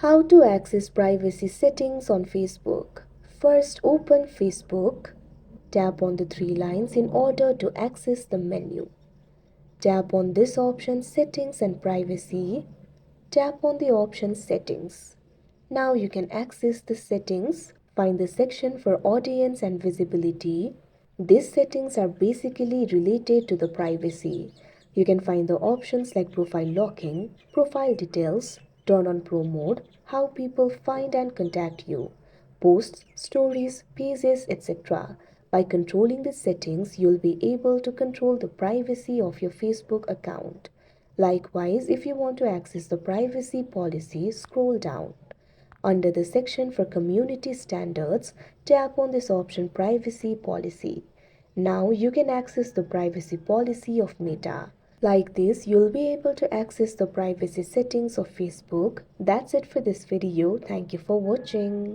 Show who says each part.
Speaker 1: How to access privacy settings on Facebook. First, open Facebook. Tap on the three lines in order to access the menu. Tap on this option Settings and Privacy. Tap on the option Settings. Now you can access the settings. Find the section for audience and visibility. These settings are basically related to the privacy. You can find the options like profile locking, profile details, turn on pro mode, how people find and contact you, posts, stories, pages, etc. By controlling the settings, you'll be able to control the privacy of your Facebook account. Likewise, if you want to access the privacy policy, scroll down. Under the section for community standards, tap on this option Privacy Policy. Now you can access the privacy policy of Meta. Like this, you'll be able to access the privacy settings of Facebook. That's it for this video. Thank you for watching.